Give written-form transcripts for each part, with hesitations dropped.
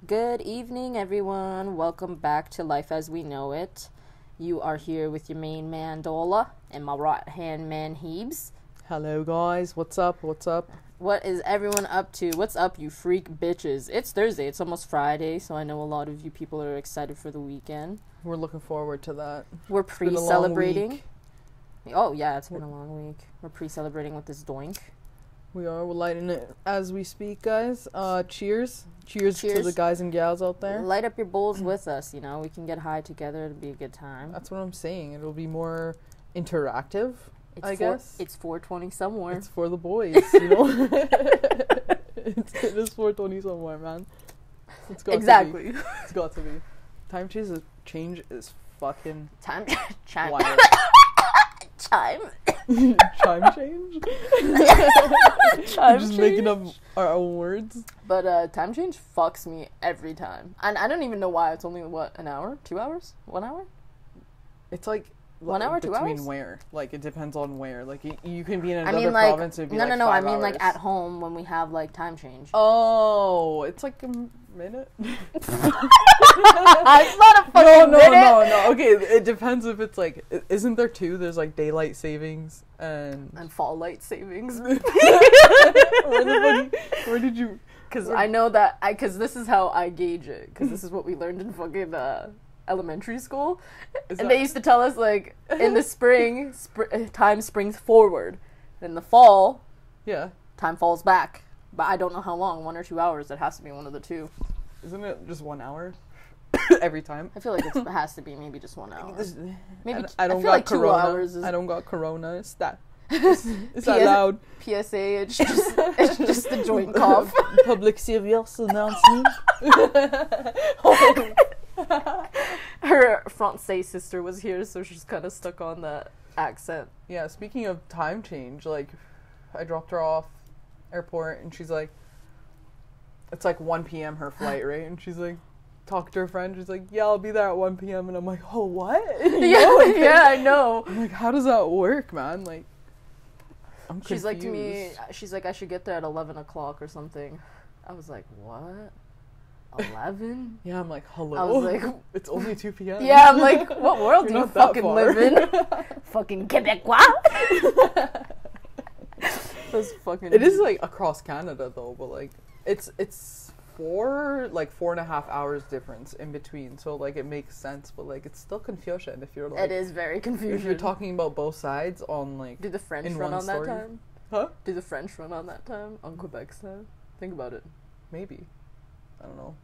Good evening, everyone. Welcome back to Life as We Know It. You are here with your main man, Dola, and my right-hand man, Heebs. Hello, guys. What's up? What's up? What is everyone up to? What's up, you freak bitches? It's Thursday. It's almost Friday, so I know a lot of you people are excited for the weekend. We're looking forward to that. We're pre-celebrating. Week. Oh, yeah, it's been a long week. We're pre-celebrating with this doink. We are. We're lighting it as we speak, guys. Cheers. Cheers to the guys and gals out there. Light up your bowls with us, you know. We can get high together. It'll be a good time. That's what I'm saying. It'll be more interactive, I guess. It's 4:20 somewhere. It's for the boys, you know. it is 4:20 somewhere, man. It's got exactly. To be. It's got to be. Time change is fucking chime. wild. Chime. Chime change? Chime just change? making up our own words. But time change fucks me every time. And I don't even know why. It's only, what, an hour? 2 hours? 1 hour? It's like 1 hour, 2 hours? Between where? Like, it depends on where. Like, you can be in another like, province, it'd be no, like no, 5 I mean, hours. like, at home when we have, like, time change. Oh, it's like a minute? It's not a fucking minute! No. Okay, it depends if it's, like, isn't there two? There's, like, daylight savings and fall light savings. Where did you... Because I know that, because this is how I gauge it. Because this is what we learned in fucking elementary school. And they used to tell us, like, in the spring, time springs forward. In the fall, yeah, time falls back. But I don't know how long, 1 or 2 hours. It has to be one of the two. Isn't it just 1 hour every time? I feel like it has to be maybe just 1 hour. Maybe I don't feel got like corona. 2 hours. I don't got corona. It's that. It's that loud. PSA. It's just the joint cough. Public serious announcement. Her Francais sister was here, so she's kind of stuck on that accent. Yeah. Speaking of time change, like, I dropped her off airport, and she's like, it's like 1 p.m. her flight, right? And she's like, talk to her friend. She's like, yeah, I'll be there at 1 p.m. And I'm like, oh, what? Yeah, I know. I'm like, how does that work, man? Like, I'm confused. She's like to me, she's like, I should get there at 11 o'clock or something. I was like, what? 11? Yeah, I'm like, hello? I was like, it's only 2 p.m. Yeah, I'm like, what world do you fucking live in? Fucking Quebecois? That's fucking... It is, like, across Canada, though, but, like, it's 4.5 hours difference in between, so, like, it makes sense, but, like, it's still confusion if you're, like... It is very confusing. If you're talking about both sides on, like... Do the French run on that time? Huh? Do the French run on that time? On Quebec's time? Think about it. Maybe. I don't know.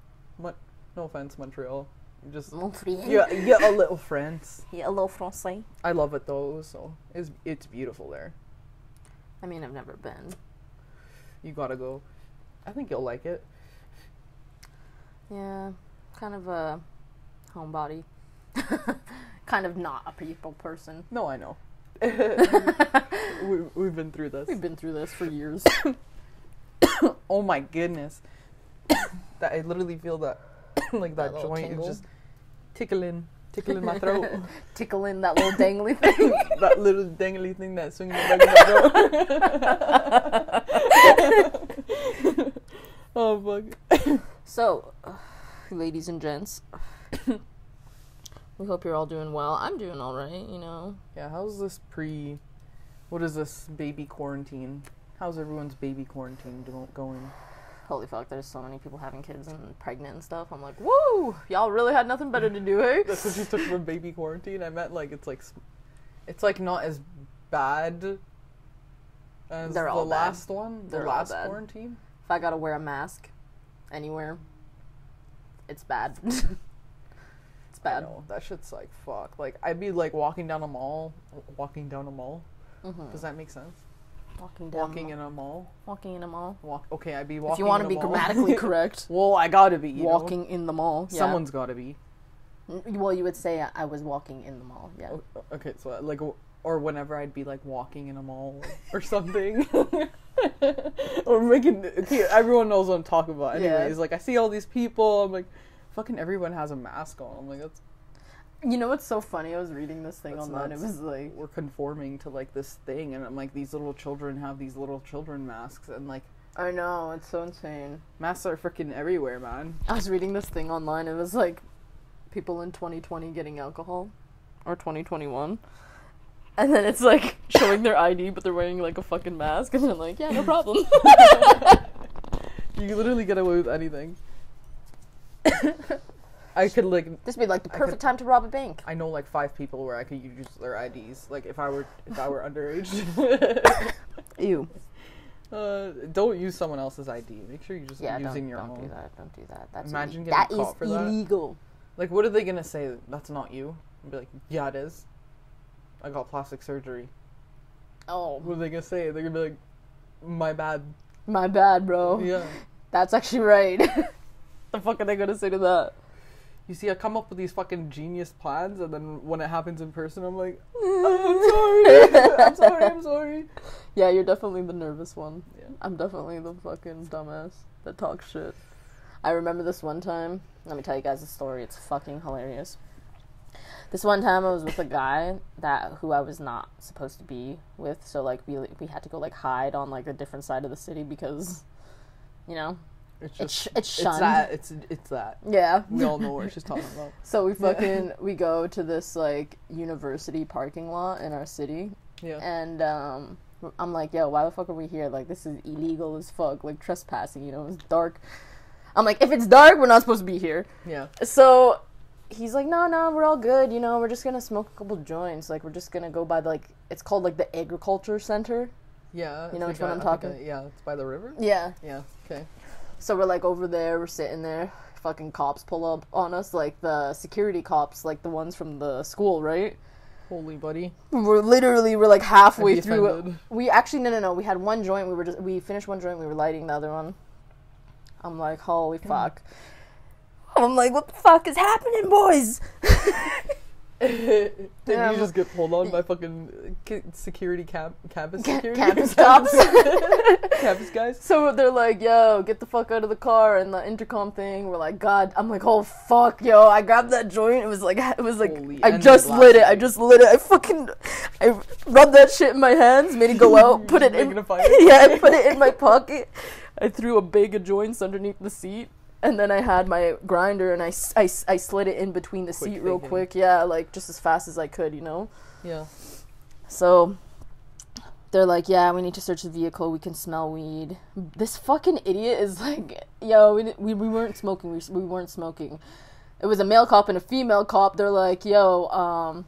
No offense, Montreal. Just... Montreal? Yeah, a little France. Yeah, a little Francais. I love it, though, so it's beautiful there. I mean, I've never been. You gotta go. I think you'll like it. Yeah, kind of a homebody. Kind of not a people person. No, I know. We've been through this. We've been through this for years. Oh my goodness. That I literally feel that like that joint tingle. is just tickling my throat. Tickling that little dangly thing. That little dangly thing that's swinging the back of my throat. Oh fuck. So, ladies and gents, we hope you're all doing well. I'm doing all right, you know. Yeah, how's this what is this, baby quarantine? How's everyone's baby quarantine going? Holy fuck, there's so many people having kids and pregnant and stuff. I'm like, woo! Y'all really had nothing better to do, eh? That's what you took from baby quarantine? I meant, like, it's like not as bad as They're the all last bad. one? They're the all last bad. quarantine? If I gotta wear a mask anywhere, it's bad. It's bad. I know, that shit's like, fuck. Like, I'd be, like, walking down a mall. Mm-hmm. Does that make sense? Walking in a mall. Okay, I'd be walking. If you want to be grammatically correct. Well, I gotta be. Walking in the mall. Yeah. Someone's gotta be. Well, you would say I was walking in the mall. Yeah. Okay, so like, or whenever I'd be like walking in a mall or something, or making. Okay, everyone knows what I'm talking about. Anyways, like I see all these people. I'm like, fucking everyone has a mask on. I'm like, that's. You know what's so funny? I was reading this thing online. It was like... We're conforming to, like, this thing, and I'm like, these little children have these little children masks, and, like, I know, it's so insane. Masks are freaking everywhere, man. I was reading this thing online. It was like people in 2020 getting alcohol, or 2021, and then it's like showing their ID, but they're wearing like a fucking mask, and they're like, yeah, no problem. You literally get away with anything. I could like. This would be like the perfect time to rob a bank. I know like 5 people where I could use their IDs. Like if I were underage. Ew. Don't use someone else's ID. Make sure you're just using your own. Don't do that. Don't do that. That's Imagine getting caught for that. That is illegal. Like, what are they gonna say? That's not you? And be like, yeah, it is. I got plastic surgery. Oh. What are they gonna say? They're gonna be like, my bad. My bad, bro. Yeah. That's actually right. The fuck are they gonna say to that? You see, I come up with these fucking genius plans, and then when it happens in person, I'm like, oh, I'm sorry. I'm sorry. Yeah, you're definitely the nervous one. Yeah. I'm definitely the fucking dumbass that talks shit. I remember this one time. Let me tell you guys a story. It's fucking hilarious. This one time I was with a guy who I was not supposed to be with. So, like, we had to go, like, hide on, like, a different side of the city because, you know, it's shunned. It's that. Yeah. We all know what she's talking about. So we go to this, like, university parking lot in our city. Yeah. And, I'm like, yo, why the fuck are we here? Like, this is illegal as fuck. Like, trespassing, you know, it's dark. I'm like, if it's dark, we're not supposed to be here. Yeah. So he's like, no, we're all good. You know, we're just going to smoke a couple joints. Like, we're just going to go by, like, it's called, like, the agriculture center. Yeah. You know which one I'm talking? Yeah, it's by the river? Yeah. Yeah, okay. So we're, like, over there. We're sitting there. Fucking cops pull up on us. Like, the security cops, like, the ones from the school, right? Holy buddy. We're like halfway through it. We actually no. We had one joint. We finished one joint. We were lighting the other one. I'm like, holy fuck. I'm like, what the fuck is happening, boys? Did you just get pulled on by fucking security campus security? Campus cops. Campus guys? So they're like, yo, get the fuck out of the car, and the intercom thing, we're like, God, I'm like, oh fuck, yo, I grabbed that joint, it was like, Holy, I just lit it, I rubbed that shit in my hands, made it go out, put it in, I put it in my pocket, I threw a bag of joints underneath the seat. And then I had my grinder, and I slid it in between the seat real quick. Yeah, like, just as fast as I could, you know? Yeah. So, they're like, yeah, we need to search the vehicle. We can smell weed. This fucking idiot is like, yo, we weren't smoking. We weren't smoking. It was a male cop and a female cop. They're like, yo,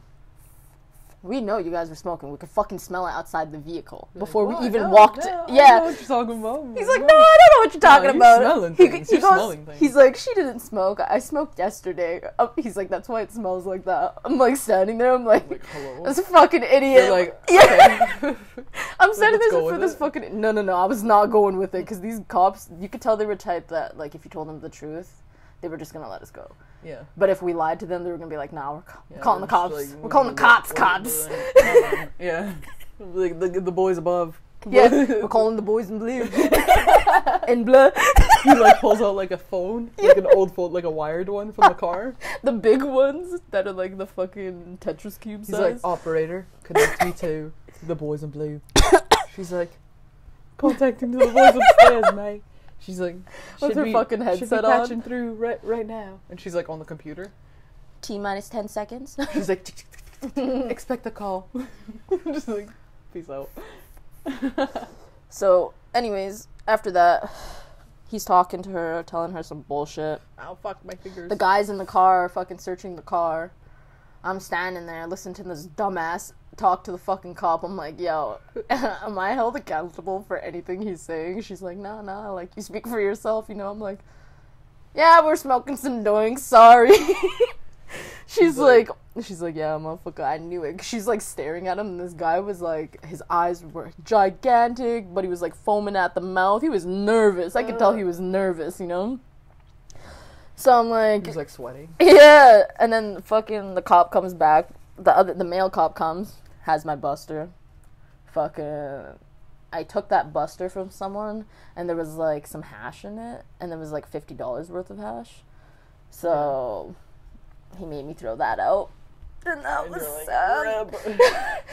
we know you guys were smoking. We could fucking smell it outside the vehicle before we even walked. Yeah. Yeah. I know what you're talking about. He's like, no, I don't know what you're talking about. You're smelling things. He's like, she didn't smoke. I smoked yesterday. He's like, that's why it smells like that. I'm like standing there. I'm like hello. That's a fucking idiot. You're like, yeah. okay. I'm standing there for this fucking. No. I was not going with it because these cops, you could tell they were type that, like, if you told them the truth, they were just gonna let us go. Yeah. But if we lied to them, they were gonna be like, nah, we're calling the cops. Like, we're calling the cops. Yeah. Like the boys above. Yeah, we're calling the boys in blue. In blue. He like pulls out like a phone, like an old phone, like a wired one from the car. The big ones that are like the fucking Tetris cube size. He's like, operator, connect me to the boys in blue. She's like, contacting to the boys upstairs, mate. She's like, with her fucking headset on. on. Patching through right now. And she's like on the computer. T-minus 10 seconds. She's like, expect a call. Just like, peace out. So, anyways, after that, he's talking to her, telling her some bullshit. Ow, fuck my fingers. The guys in the car are fucking searching the car. I'm standing there listening to this dumbass talk to the fucking cop. I'm like, yo, am I held accountable for anything he's saying? She's like, nah, like, you speak for yourself, you know? I'm like, yeah, we're smoking some doings, sorry. She's like, yeah, motherfucker, I knew it. She's like staring at him, and this guy was like, his eyes were gigantic, but he was like foaming at the mouth. He was nervous. I could tell he was nervous, you know? So I'm like, he was like sweating. Yeah, and then fucking the cop comes back. The male cop comes, has my buster. Fucking, I took that buster from someone, and there was like some hash in it, and there was like $50 worth of hash. So he made me throw that out. and that was like, sad.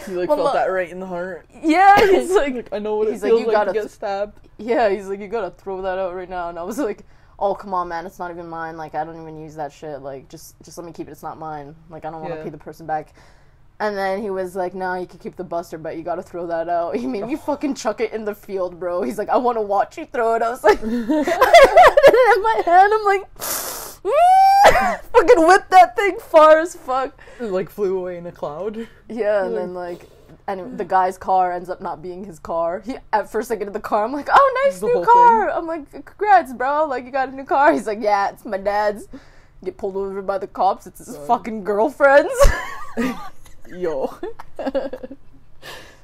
You like felt that right in the heart. Yeah, he's like, I know what it feels like to get stabbed. Yeah, he's like, you gotta throw that out right now. And I was like, oh, come on, man, it's not even mine. Like, I don't even use that shit. Like, just let me keep it. It's not mine. Like, I don't want to pay the person back. And then he was like, no, you can keep the buster, but you gotta throw that out. He made me fucking chuck it in the field, bro. He's like, I want to watch you throw it. I was like, I had it in my hand. I'm like, fucking whipped that thing far as fuck. It like flew away in a cloud. Yeah, and then like, and the guy's car ends up not being his car. At first I get in the car, I'm like, oh, nice new car. I'm like, congrats, bro. Like, you got a new car. He's like, yeah, it's my dad's. Get pulled over by the cops. It's his fucking girlfriend's. Yo.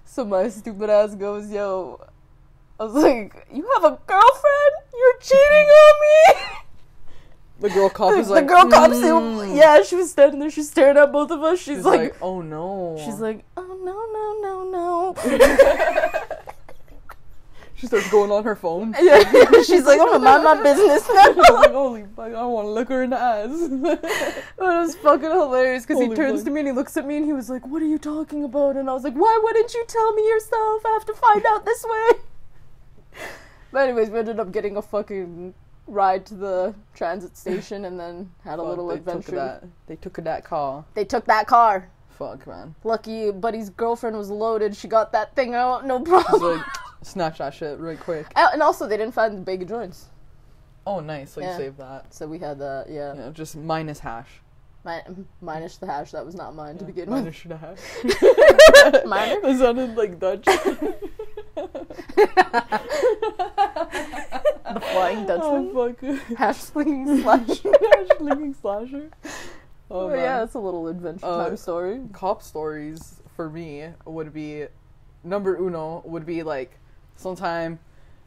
So my stupid ass goes, yo. I was like, you have a girlfriend? You're cheating on me? The girl cop is like, the girl cop still, yeah, she was standing there, she's staring at both of us. She's like, oh no. She's like, oh no. She starts going on her phone. Yeah, she's like, I'm gonna mind my business now. I was like, holy fuck, I want to look her in the ass. But it was fucking hilarious because he turns to me and he looks at me and he was like, what are you talking about? And I was like, why wouldn't you tell me yourself? I have to find out this way. But anyways, we ended up getting a fucking ride to the transit station and then had a little adventure. They took that car. They took that car. Fuck, man. Lucky Buddy's girlfriend was loaded. She got that thing out, no problem. Snatch that shit right quick. And also, they didn't find the bag of joints. Oh, nice. So you saved that. So we had that, yeah. Just minus hash. Minus the hash. That was not mine to begin with. Minus the hash. Minor? That sounded like Dutch. The Flying Dutchman. Oh, fuck. Hash slinging slasher. Hash slinging slasher. Oh, yeah, it's a little adventure time story. Cop stories, for me, would be... Number uno would be, like... Sometime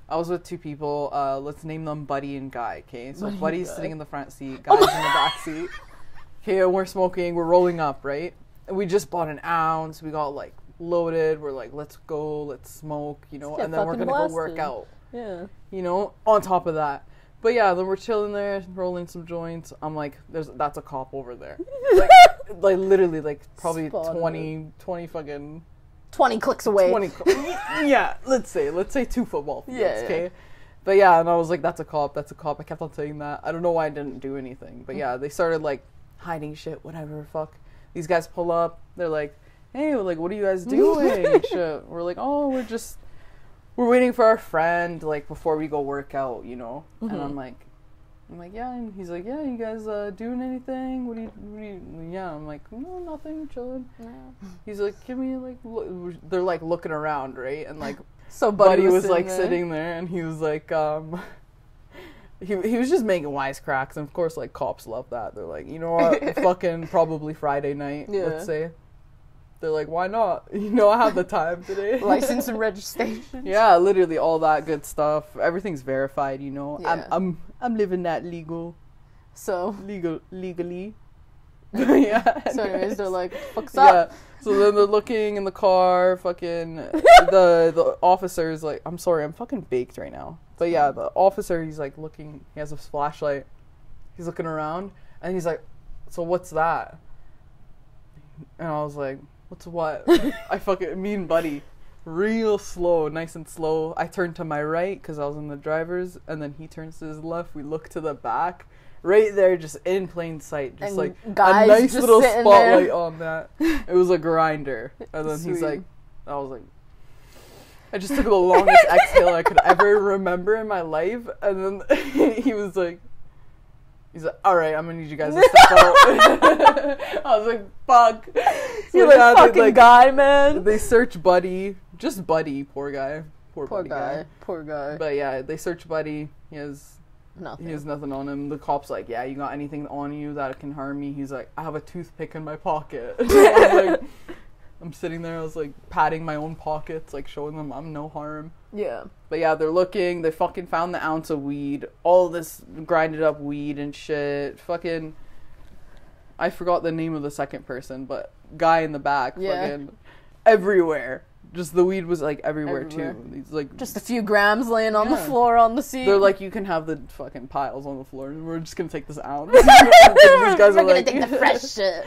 I was with two people. Let's name them Buddy and Guy. Okay, so Buddy's sitting in the front seat, Guy's in the back seat. Okay, we're smoking. We're rolling up, right? And we just bought an ounce. We got like loaded. We're like, let's go, let's smoke, you know, and then we're gonna go work out. Yeah. You know, on top of that. But yeah, then we're chilling there, rolling some joints. I'm like, that's a cop over there. like literally, like probably 20 fucking. 20 clicks away. 20 yeah, let's say 2 football fields, okay? Yeah. But yeah, and I was like, that's a cop. I kept on saying that. I don't know why I didn't do anything. But yeah, they started like hiding shit, whatever, fuck. These guys pull up. They're like, hey, like, what are you guys doing? And shit. We're like, oh, we're waiting for our friend, like, before we go work out, you know? Mm-hmm. And I'm like, yeah. And he's like, yeah, you guys doing anything? What do you, yeah. I'm like, no, nothing, chilling. Yeah. He's like, give me, like, look. They're, like, looking around, right? And, like, so Buddy was like, sitting there, and he was like, he was just making wisecracks, and of course, like, cops love that. They're like, you know what, fucking probably Friday night, let's say. They're like, why not? You know, I have the time today. License and registration. Yeah, literally all that good stuff. Everything's verified, you know. Yeah. I'm living that legal. So legally. Yeah. So anyways, they're like, fuck's up. Yeah. So then they're looking in the car, fucking the officer's like, I'm sorry, I'm fucking baked right now. But yeah, the officer, he's like looking, he has a flashlight. He's looking around and he's like, so what's that? And I was like, what's what? Me and Buddy, real slow, nice and slow. I turned to my right because I was in the driver's, and then he turns to his left. We look to the back. Right there, just in plain sight, just and like a nice little spotlight there on that. It was a grinder. And then he's like, I was like, I just took the longest exhale I could ever remember in my life. And then he was like, he's like, all right, I'm gonna need you guys to step out. I was like, fuck. So you're like, fucking Guy, man. They search Buddy. Just Buddy, poor guy. Poor guy. But yeah, they search Buddy. He has nothing on him. The cop's like, yeah, you got anything on you that can harm me? He's like, I have a toothpick in my pocket. I was like, I'm sitting there, I was like patting my own pockets, like showing them I'm no harm. Yeah. But yeah, they're looking, they fucking found the ounce of weed, all this grinded up weed and shit. Fucking, I forgot the name of the second person, but guy in the back, fucking everywhere. Just the weed was, like, everywhere. Everywhere. Too. It's, like, just a few grams laying on the floor on the seat. They're like, you can have the fucking piles on the floor, and we're just gonna take this out. These guys are gonna take the fresh shit.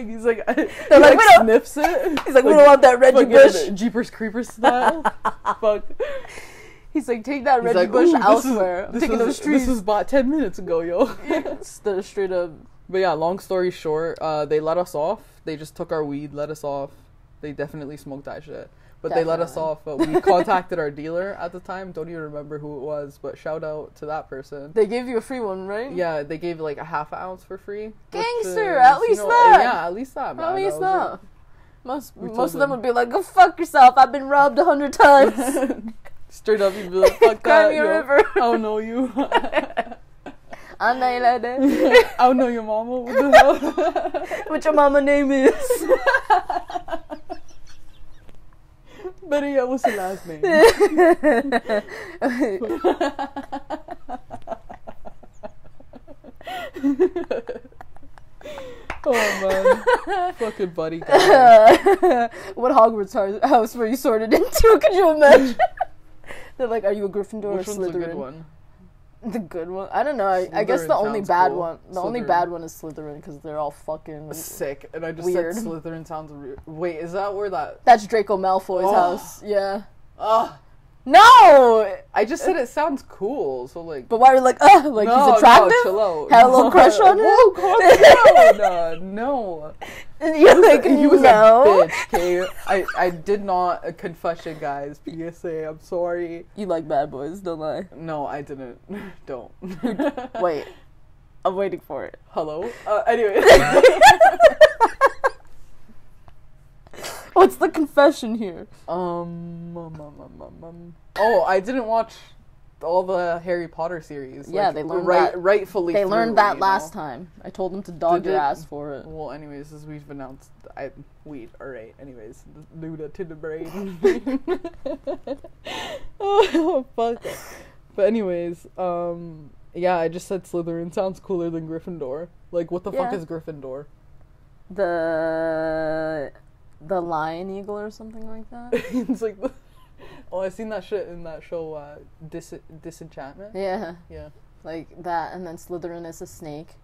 He's like, they're like, we sniffs it. He's like, we don't want that Reggie Bush. Jeepers Creepers style. Fuck. He's like, take that Reggie Bush elsewhere. I'm taking those trees. This was bought 10 minutes ago, yo. Straight up. But yeah, long story short, they let us off. They just took our weed, let us off. They definitely smoked that shit. But they let us off. But we contacted our dealer at the time. Don't even remember who it was. But shout out to that person. They gave you a free one, right? Yeah, they gave like a half ounce for free. Gangster, at least that. Yeah, at least that, man. At least that. Most of them would be like, go fuck yourself. I've been robbed 100 times. Straight up, you'd be like, fuck Cry that, me a yo. river. I don't know you. I know you like that. I don't know your mama. What the hell? What your mama name is? Better yet, what's your last name? Oh man, fucking buddy guy. What Hogwarts house were you sorted into? Could you imagine? They're like, are you a Gryffindor Which or Slytherin? one's the good one? The good one? I don't know. I guess the only bad one. The only bad one is Slytherin because they're all fucking sick. And I just weird. said Slytherin sounds weird. Wait, is that where that? That's Draco Malfoy's house. Yeah. No! I just said it sounds cool, so like... But why are you like, like no, he's attractive? No, chill out. Had a little crush on him? Whoa, calm down. No. You're like, he was a bitch, okay? I did not... A confession, guys. PSA, I'm sorry. You like bad boys, don't lie. No, I didn't. Don't. Wait. I'm waiting for it. Hello? Anyway. What's the confession here? Oh, I didn't watch all the Harry Potter series. Yeah, like, they learned that. Rightfully They learned that you last know? time. I told them to dog your ass for it. Well, anyways, as we've announced, weed. Alright, anyways. Luda to the brain. Oh, fuck. But anyways, yeah, I just said Slytherin sounds cooler than Gryffindor. Like, what the fuck is Gryffindor? The Lion Eagle or something like that. It's like, I seen that shit in that show, Disenchantment. Yeah. Yeah. Like that, and then Slytherin is a snake.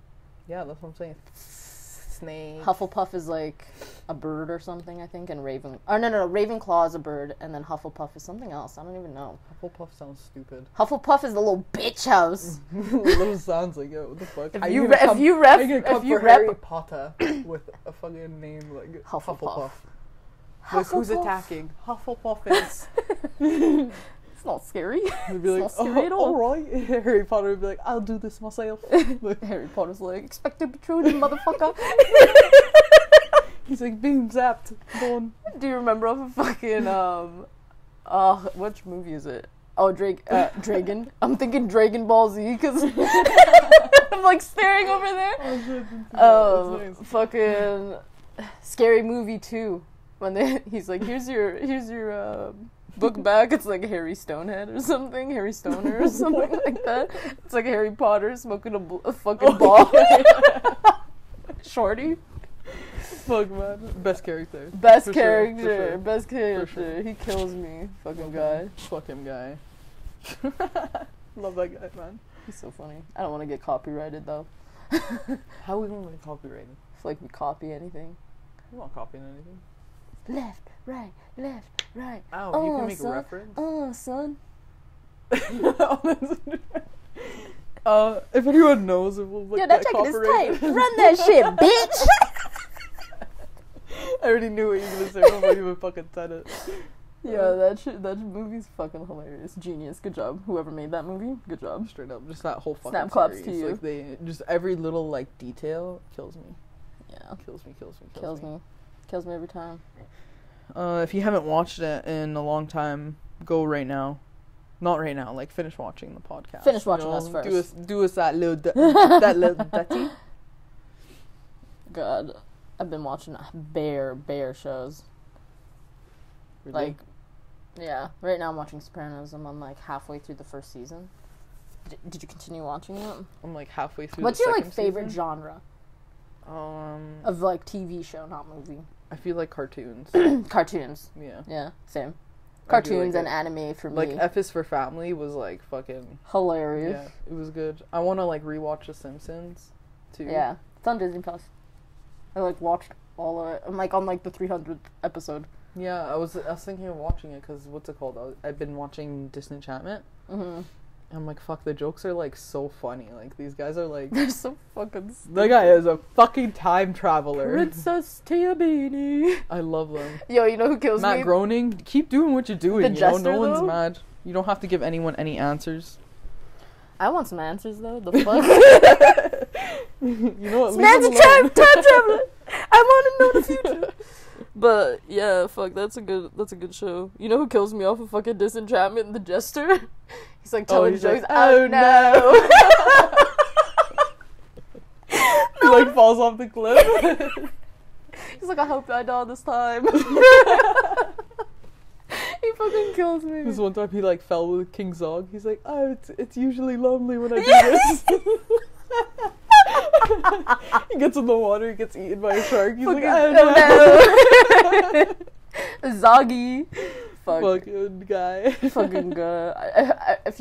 Yeah, that's what I'm saying. Snake. Hufflepuff is like a bird or something, I think, and Ravenclaw is a bird, and then Hufflepuff is something else. I don't even know. Hufflepuff sounds stupid. Hufflepuff is the little bitch house. It sounds like, yo, what the fuck? If you rep Harry Potter with a fucking name like Hufflepuff. Like, who's attacking? Hufflepuff is. It's not scary. They'd be like, not scary at all. Alright. Harry Potter would be like, I'll do this myself. Harry Potter's like, Expecto Patronum, motherfucker. He's like, being zapped. Go on. Do you remember of a fucking, which movie is it? Oh, Dragon. I'm thinking Dragon Ball Z, because I'm like staring over there. Oh, shit. Nice. Fucking Scary Movie 2. When he's like, here's your book back. It's like Harry Stonehead or something, Harry Stoner or something like that. It's like Harry Potter smoking a fucking ball. Shorty. Fuck, man. Best character. Best For character. sure. Best character. Sure. He kills me. Fucking guy. Fuck him, guy. Love that guy, man. He's so funny. I don't want to get copyrighted though. How are we gonna get copyrighted? If like we copy anything. I'm not copying anything. Left, right. Oh, you can make a reference? Oh, son. If anyone knows if we'll Yo, that jacket is tight. Run that shit, bitch. I already knew what you were gonna say before you even fucking said it. Yeah, that movie's fucking hilarious. Genius. Good job. Whoever made that movie, good job. Straight up, just that whole fucking Snap claps series. to you. Like they just every little like detail kills me. Yeah. Kills me. Kills me every time. If you haven't watched it in a long time, go right now. Not right now. Like finish watching the podcast. Finish watching us first. Do us that little that little dirty. God, I've been watching bear shows. Really? Like, yeah. Right now I'm watching Sopranos. I'm on like halfway through the first season. Did you continue watching it? I'm like halfway through. What's the your second like favorite season. genre? Of Of like TV show, not movie. I feel like cartoons. Cartoons. Yeah. Yeah, same. Cartoons like and anime for me. Like, F is for Family was, like, fucking... hilarious. Yeah, it was good. I want to, like, rewatch The Simpsons, too. Yeah, it's on Disney Plus. I, like, watched all of it. I'm, like, on, like, the 300th episode. Yeah, I was thinking of watching it, because, what's it called? I've been watching Disenchantment. Mm-hmm. I'm like, fuck, the jokes are, like, so funny. Like, these guys are, like... They're so fucking stupid. The guy is a fucking time traveler. Princess Tiabini. I love them. Yo, you know who kills me? Matt Groening, keep doing what you're doing, The you know? jester, No one's though? mad. You don't have to give anyone any answers. I want some answers, though. The fuck? You know what? This man's a time traveler. I want to know the future. But yeah, fuck, that's a good show. You know who kills me off of fucking Disenchantment? The Jester. He's like telling jokes. Oh no! He like falls off the cliff. He's like, I hope I die this time. He fucking kills me. This one time he like fell with King Zog. He's like, oh, it's usually lonely when I do this. He gets in the water, he gets eaten by a shark. He's like, oh no. Zoggy. Fuck. Fucking guy. Fucking guy. If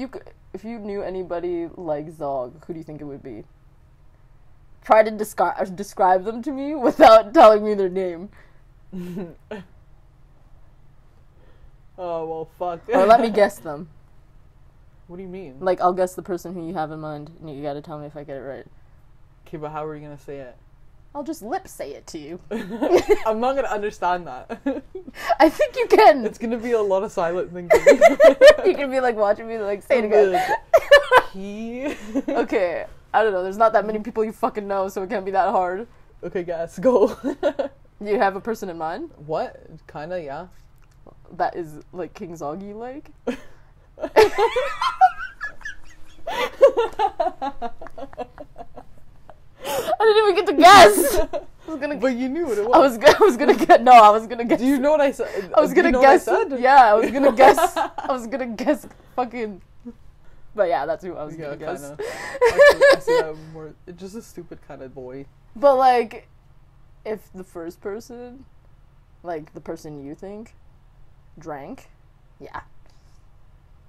you knew anybody like Zog, who do you think it would be? Try to describe them to me without telling me their name. Oh, well, fuck. Or let me guess them. What do you mean? Like, I'll guess the person who you have in mind, and you gotta tell me if I get it right. Okay, but how are you gonna say it? I'll just lip say it to you. I'm not gonna understand that. I think you can. It's gonna be a lot of silent thinking. You can be like watching me like, say it again. He. Okay, I don't know. There's not that many people you fucking know, so it can't be that hard. Okay, guys, go. You have a person in mind? What? Kinda, yeah. That is like King Zoggy like? I didn't even get to guess. I was gonna. But you knew what it was. I was gonna get. No, I was gonna guess. Do you know what I said? I was gonna guess. Yeah, I was gonna guess. I was gonna guess. Fucking. But yeah, that's who I was gonna guess. Actually, I see that more. It's just a stupid kind of boy. But like, if the first person, like the person you think, drank, yeah.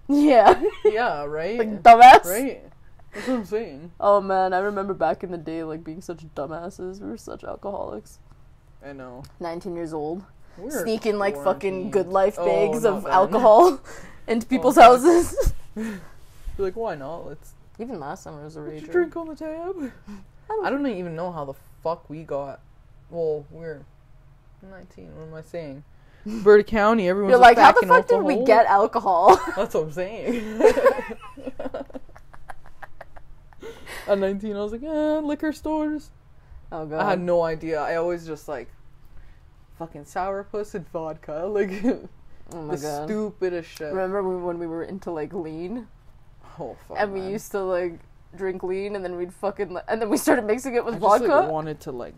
Yeah. Yeah. Right. Like dumbass. Right. That's what I'm saying. Oh man, I remember back in the day, like being such dumbasses. We were such alcoholics. I know. 19 years old, We were sneaking like fucking quarantined. Good Life bags not of then. alcohol into people's God. houses. You're like, why not? Let's Even last summer was a Did you rager. drink on the tab. I don't even know how the fuck we got. Well, we're 19. What am I saying? Berta County. Everyone's You're like, how the backing fuck off the did we hole. get alcohol? That's what I'm saying. At 19, I was like, liquor stores. Oh god. I had no idea. I always just like fucking sourpuss and vodka. Like, Oh my the god. stupidest shit. Remember when we were into like lean? Oh fuck. And we man. used to like drink lean and then we'd fucking and then we started mixing it with I vodka. just, like, wanted to like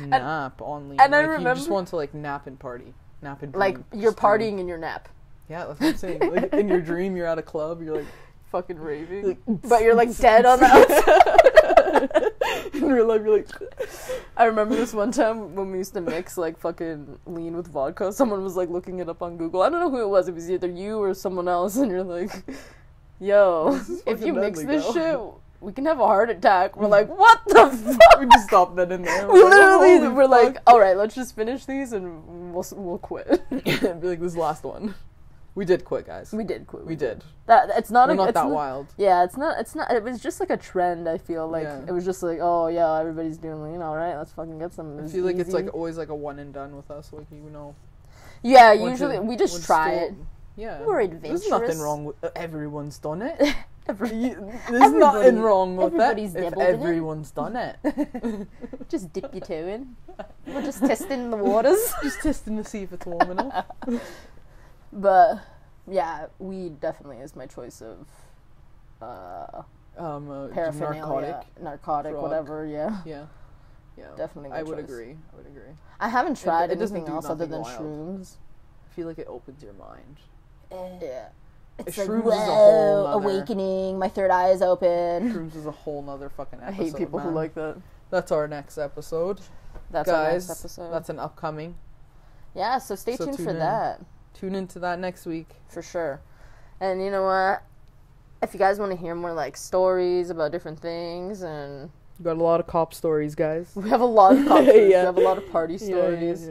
nap on lean. and I like, remember- you just want to like nap and party. Nap and like dream. you're Just dream. partying in your nap. Yeah, that's what I'm saying. Like, in your dream, you're at a club, you're like, Fucking raving. like But you're like dead on the outside. in real life, you're like, I remember this one time when we used to mix like fucking lean with vodka. Someone was like looking it up on Google. I don't know who it was. It was either you or someone else. And you're like, yo, if fucking you mix deadly, this though. shit, we can have a heart attack. We're like, what the fuck? we just stopped that in there. We We're like, literally "Holy were like, fuck." all right, let's just finish these and we'll quit. Be like, this last one. We did quit, guys. We did quit. We did. That it's not We're not it's that wild. Yeah, it's not. It was just like a trend. I feel like Yeah. it was just like, oh yeah, everybody's doing lean. All right, let's fucking get some. I feel like it's easy. like always like a one and done with us. Like, you know. Yeah, once usually it- we just once try still- it. Yeah. We're There's adventurous. nothing wrong with everyone's done it. There's Everybody- nothing wrong with that everybody's if dabbled in it. everyone's done it. Just dip your toe in. We're just testing the waters. Just testing to see if it's warm enough. But yeah, weed definitely is my choice of paraphernalia, narcotic, drug. whatever. Yeah, Yeah. Yeah. definitely. My I would choice. agree. I would agree. I haven't tried it doesn't anything do else other nothing than wild. shrooms. I feel like it opens your mind. Yeah. It's Shrooms like, is a whole whoa, nother... awakening. My third eye is open. Shrooms is a whole nother fucking episode. I hate people who like that. That's our next episode. That's Guys, our next episode. That's an upcoming. Yeah, so stay tuned for that. Tune into that next week. For sure. And you know what? If you guys want to hear more, like, stories about different things and... We got a lot of cop stories, guys. We have a lot of cop stories. We have a lot of party stories.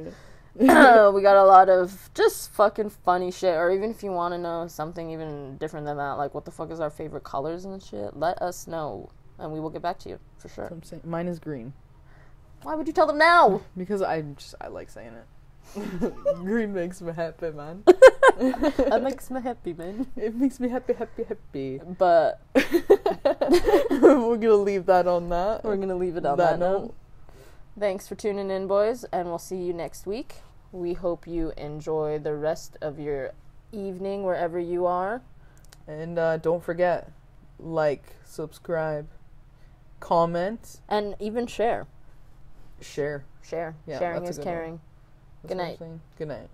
We got a lot of just fucking funny shit. Or even if you want to know something even different than that, like what the fuck is our favorite colors and shit, let us know. And we will get back to you, for sure. That's what I'm saying. Mine is green. Why would you tell them now? Because I like saying it. Green makes me happy, man. That makes me happy, man. It makes me happy, happy, happy. But we're gonna leave that on that. We're gonna leave it on that note. Thanks for tuning in, boys, and we'll see you next week. We hope you enjoy the rest of your evening wherever you are. And don't forget, like, subscribe, comment, and even share. Share. Yeah, sharing is caring. Good night. Good night.